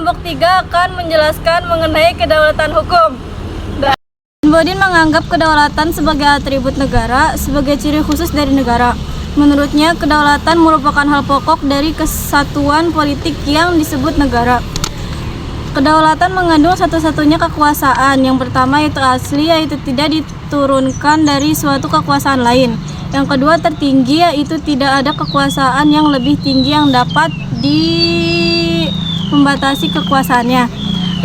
kelompok 3 akan menjelaskan mengenai kedaulatan hukum. Bodin menganggap kedaulatan sebagai atribut negara, sebagai ciri khusus dari negara. Menurutnya, kedaulatan merupakan hal pokok dari kesatuan politik yang disebut negara. Kedaulatan mengandung satu-satunya kekuasaan. Yang pertama yaitu asli, yaitu tidak diturunkan dari suatu kekuasaan lain. Yang kedua tertinggi, yaitu tidak ada kekuasaan yang lebih tinggi yang dapat membatasi kekuasaannya.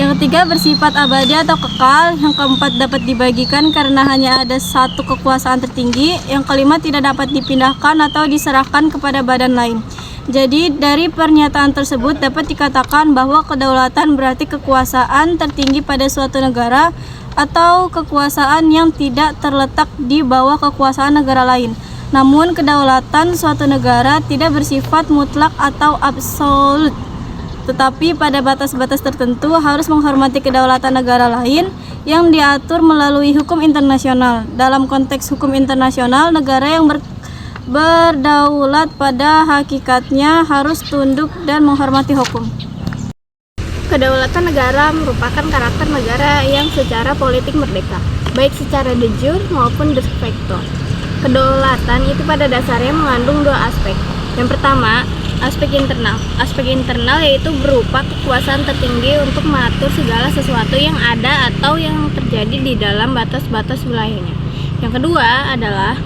Yang ketiga bersifat abadi atau kekal. Yang keempat dapat dibagikan karena hanya ada satu kekuasaan tertinggi. Yang kelima tidak dapat dipindahkan atau diserahkan kepada badan lain. Jadi dari pernyataan tersebut dapat dikatakan bahwa kedaulatan berarti kekuasaan tertinggi pada suatu negara atau kekuasaan yang tidak terletak di bawah kekuasaan negara lain. Namun kedaulatan suatu negara tidak bersifat mutlak atau absolut, tetapi pada batas-batas tertentu harus menghormati kedaulatan negara lain yang diatur melalui hukum internasional. Dalam konteks hukum internasional, negara yang berdaulat pada hakikatnya harus tunduk dan menghormati hukum. Kedaulatan negara merupakan karakter negara yang secara politik merdeka, baik secara de jure maupun de facto. Kedaulatan itu pada dasarnya mengandung dua aspek. Yang pertama, aspek internal. Aspek internal yaitu berupa kekuasaan tertinggi untuk mengatur segala sesuatu yang ada atau yang terjadi di dalam batas-batas wilayahnya. Yang kedua adalah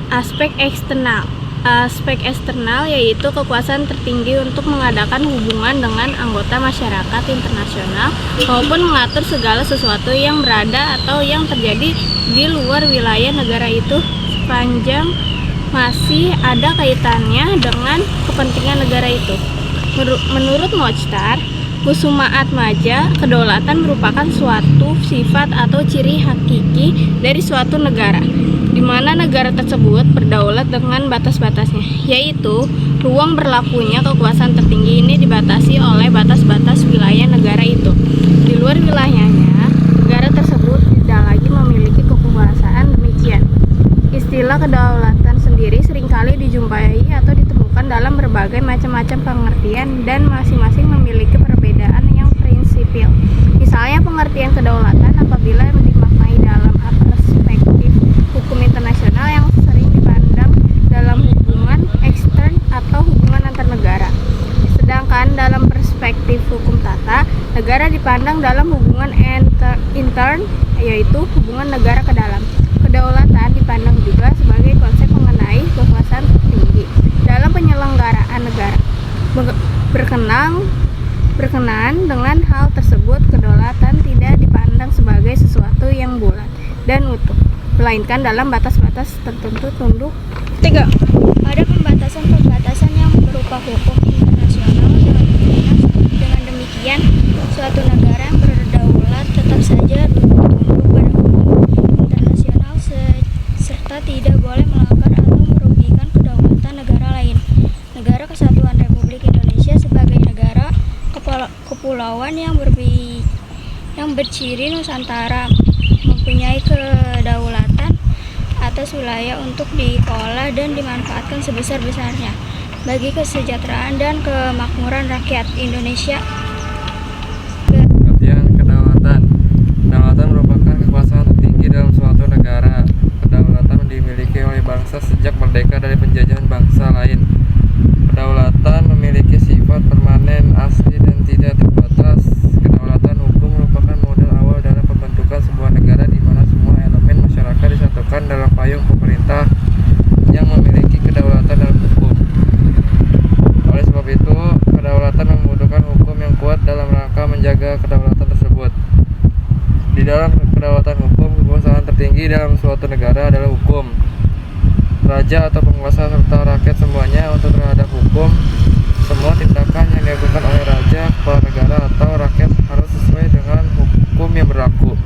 aspek eksternal. Aspek eksternal yaitu kekuasaan tertinggi untuk mengadakan hubungan dengan anggota masyarakat internasional maupun mengatur segala sesuatu yang berada atau yang terjadi di luar wilayah negara itu sepanjang masih ada kaitannya dengan kepentingan negara itu. Menurut Mochtar Kusumaatmadja, kedaulatan merupakan suatu sifat atau ciri hakiki dari suatu negara, di mana negara tersebut berdaulat dengan batas-batasnya, yaitu ruang berlakunya kekuasaan tertinggi ini dibatasi oleh batas-batas wilayah negara itu. Di luar wilayahnya, negara tersebut tidak lagi memiliki kekuasaan demikian. Istilah kedaulatan sendiri seringkali dijumpai atau ditemukan dalam berbagai macam-macam pengertian dan masing-masing memiliki perbedaan yang prinsipil. Misalnya pengertian kedaulatan apabila dimaknai dalam perspektif hukum internasional yang sering dipandang dalam hubungan ekstern atau hubungan antar negara. Sedangkan dalam perspektif hukum tata negara dipandang dalam hubungan intern, yaitu hubungan negara ke dalam. Kedaulatan dipandang juga sebagai konsep mengenai kekuasaan tertinggi dalam penyelenggaraan negara. Berkenaan dengan hal tersebut, kedaulatan tidak dipandang sebagai sesuatu yang bulat dan utuh, melainkan dalam batas-batas tertentu tunduk. 3. Ada pembatasan-pembatasan yang berupa hukum internasional. Dengan demikian, suatu negara yang berdaulat tetap saja tunduk pada hukum internasional serta tidak boleh melanggar atau merugikan kedaulatan negara lain. Negara Kesatuan Republik Indonesia sebagai negara kepulauan yang berciri Nusantara mempunyai kedaulatan atas wilayah untuk dikelola dan dimanfaatkan sebesar-besarnya bagi kesejahteraan dan kemakmuran rakyat Indonesia. Pengertian kedaulatan. Kedaulatan merupakan kekuasaan tertinggi dalam suatu negara. Kedaulatan dimiliki oleh bangsa sejak merdeka dari penjajahan bangsa lain. Kedaulatan memiliki sifat permanen, asli, dan tidak terbatas. Kedaulatan hukum merupakan modal awal dalam pembentukan sebuah negara di mana semua elemen masyarakat disatukan dalam payung pemerintah yang memiliki kedaulatan dalam hukum. Oleh sebab itu, kedaulatan membutuhkan hukum yang kuat dalam rangka menjaga kedaulatan tersebut. Di dalam kedaulatan hukum, kekuasaan tertinggi dalam suatu negara adalah hukum. Raja atau penguasa serta rakyat semuanya untuk terhadap hukum. Semua tindakan yang dilakukan oleh raja, kepala negara, atau rakyat harus sesuai dengan hukum yang berlaku.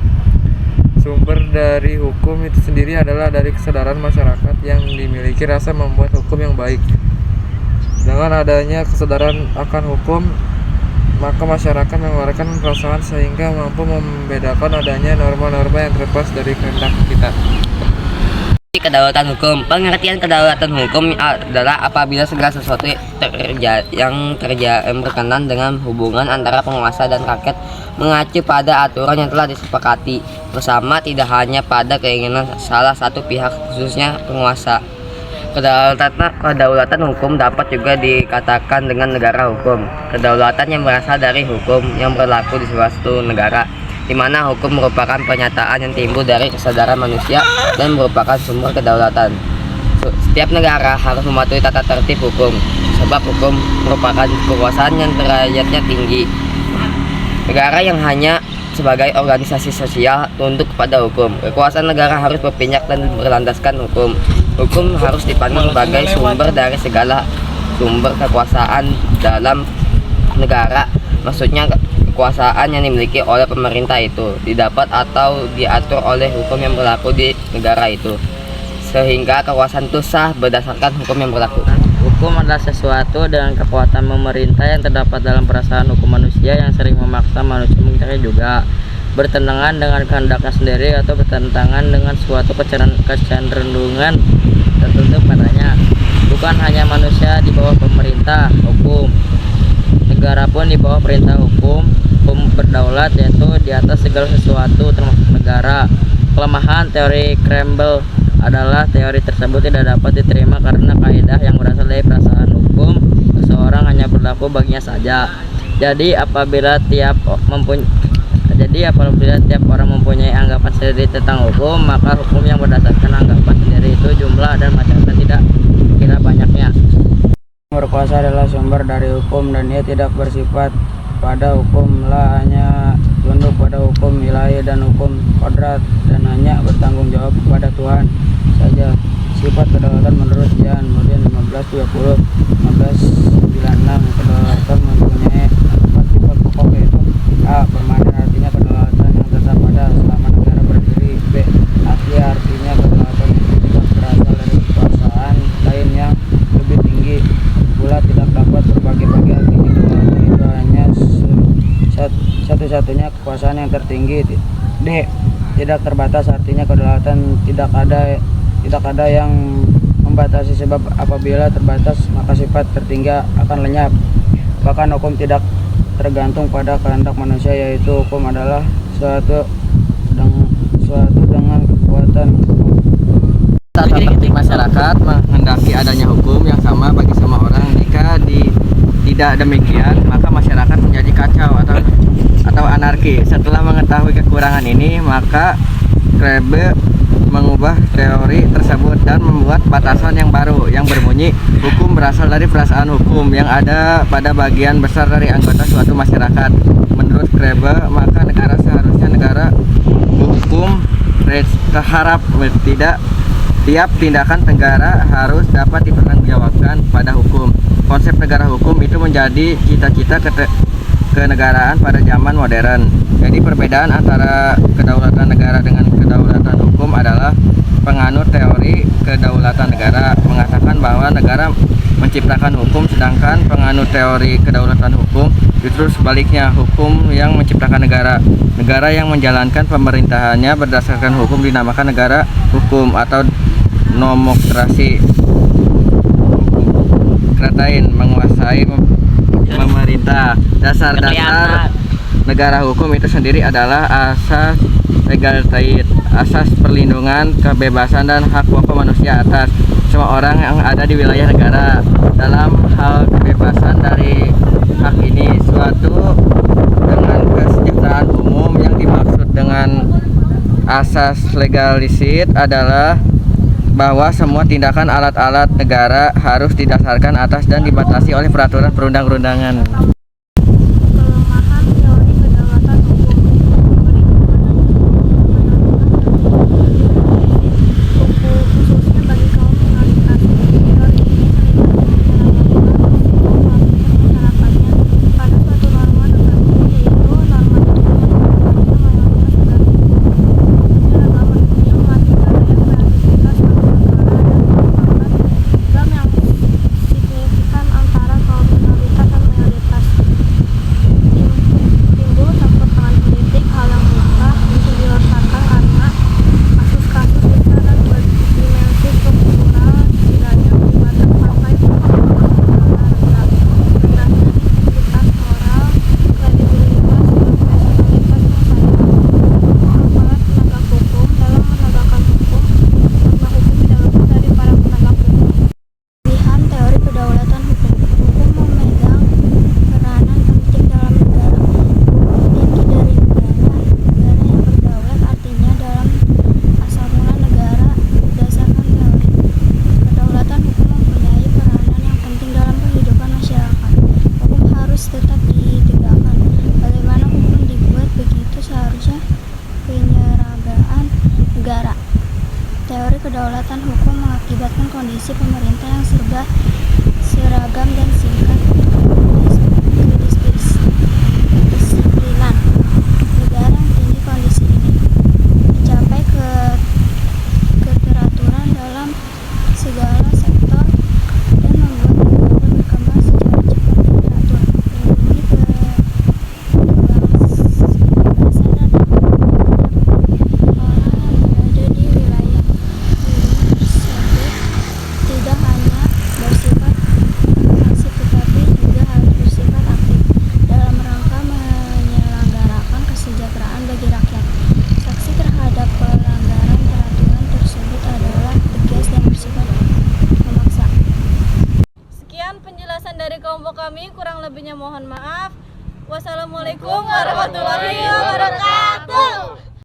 Sumber dari hukum itu sendiri adalah dari kesadaran masyarakat yang dimiliki rasa membuat hukum yang baik. Dengan adanya kesadaran akan hukum, maka masyarakat mengeluarkan perasaan sehingga mampu membedakan adanya norma-norma yang terlepas dari kehendak kita. kedaulatan hukum. Pengertian kedaulatan hukum adalah apabila segala sesuatu yang berkenan dengan hubungan antara penguasa dan rakyat mengacu pada aturan yang telah disepakati bersama, tidak hanya pada keinginan salah satu pihak, khususnya penguasa. Kedaulatan hukum dapat juga dikatakan dengan negara hukum. Kedaulatan yang berasal dari hukum yang berlaku di suatu negara, di mana hukum merupakan pernyataan yang timbul dari kesadaran manusia dan merupakan sumber kedaulatan. Setiap negara harus mematuhi tata tertib hukum, sebab hukum merupakan kekuasaan yang derajatnya tinggi. Negara yang hanya sebagai organisasi sosial tunduk kepada hukum. Kekuasaan negara harus berpijak dan berlandaskan hukum. Hukum harus dipandang sebagai sumber dari segala sumber kekuasaan dalam negara. Maksudnya kekuasaan yang dimiliki oleh pemerintah itu didapat atau diatur oleh hukum yang berlaku di negara itu, sehingga kekuasaan itu sah berdasarkan hukum yang berlaku. Hukum adalah sesuatu dengan kekuatan memerintah yang terdapat dalam perasaan hukum manusia yang sering memaksa manusia mengingkari juga, bertentangan dengan kehendaknya sendiri atau bertentangan dengan suatu kecenderungan tertentu padanya. Bukan hanya manusia di bawah pemerintah hukum, negara pun di bawah perintah hukum. Hukum berdaulat yaitu di atas segala sesuatu termasuk negara. Kelemahan teori Campbell adalah teori tersebut tidak dapat diterima karena kaidah yang berasal dari perasaan hukum seseorang hanya berlaku baginya saja. Jadi apabila tiap orang mempunyai anggapan sendiri tentang hukum, maka hukum yang berdasarkan anggapan sendiri itu jumlah dan macamnya tidak kira banyaknya. Berkuasa adalah sumber dari hukum dan ia tidak bersifat pada hukum, hanya tunduk pada hukum ilahi dan hukum kodrat, dan hanya bertanggung jawab kepada Tuhan saja. Sifat kedaulatan menurut Jan Nurdin 1520 1596, kedaulatan mempunyai 4 sifat pokok, yaitu A. Permanen, artinya kedaulatan yang tetap ada selama negara berdiri. B. Asli, artinya kedaulatan yang tidak berasal dari kekuasaan lain yang lebih tinggi pula tidak dapat berbagi-bagi, artinya kedaulatan itu hanya satu-satunya kekuasaan yang tertinggi. D. Tidak terbatas, artinya kedaulatan tidak ada yang membatasi, sebab apabila terbatas maka sifat tertinggi akan lenyap. Bahkan hukum tidak tergantung pada kehendak manusia, yaitu hukum adalah suatu dengan kekuatan hukum. Tata tertib masyarakat menghendaki adanya hukum yang sama bagi semua orang. Jika tidak demikian, maka masyarakat menjadi kacau atau anarki. Setelah mengetahui kekurangan ini, maka Krebe mengubah teori tersebut dan membuat batasan yang baru yang berbunyi hukum berasal dari perasaan hukum yang ada pada bagian besar dari anggota suatu masyarakat. Menurut Krebe, maka negara seharusnya negara hukum berharap tidak tiap tindakan negara harus dapat dipertanggungjawabkan pada hukum. Konsep negara hukum itu menjadi cita-cita kenegaraan pada zaman modern. Jadi perbedaan antara kedaulatan negara dengan kedaulatan hukum adalah penganut teori kedaulatan negara mengatakan bahwa negara menciptakan hukum, sedangkan penganut teori kedaulatan hukum justru sebaliknya, hukum yang menciptakan negara. Negara yang menjalankan pemerintahannya berdasarkan hukum dinamakan negara hukum atau nomokrasi. Kratain menguasai pemerintah. Dasar-dasar negara hukum itu sendiri adalah asas legalitas, asas perlindungan kebebasan dan hak pokok manusia atas semua orang yang ada di wilayah negara. Dalam hal kebebasan dari hak ini, suatu dengan kesejahteraan umum yang dimaksud dengan asas legalisit adalah bahwa semua tindakan alat-alat negara harus didasarkan atas dan dibatasi oleh peraturan perundang-undangan. Kelemahan teori kedaulatan hukum khususnya bagi kaum minoritas. Teori ini sering masyarakatnya pada suatu norma tertentu, yaitu norma tertentu mayoritas negara. Agama itu mengartikan kreativitas Islam yang signifikan antara kaum minoritas dan mayoritas. kedaulatan hukum mengakibatkan kondisi pemerintah yang serba seragam dan singkat kedisiplinan negara yang tinggi. Kondisi ini mencapai keteraturan dalam segala sektor dan membuat negara berkembang secara cepat dan teratur, melindungi kebebasan dan hak orang yang berada di wilayah tersebut tidak hanya bersifat pasif tetapi juga harus bersifat aktif dalam rangka menyelenggarakan kesejahteraan bagi rakyat. Sanksi terhadap pelanggaran peraturan tersebut adalah tegas dan bersifat memaksa. Sekian penjelasan dari kelompok kami, kurang lebihnya mohon maaf. Wassalamualaikum warahmatullahi wabarakatuh.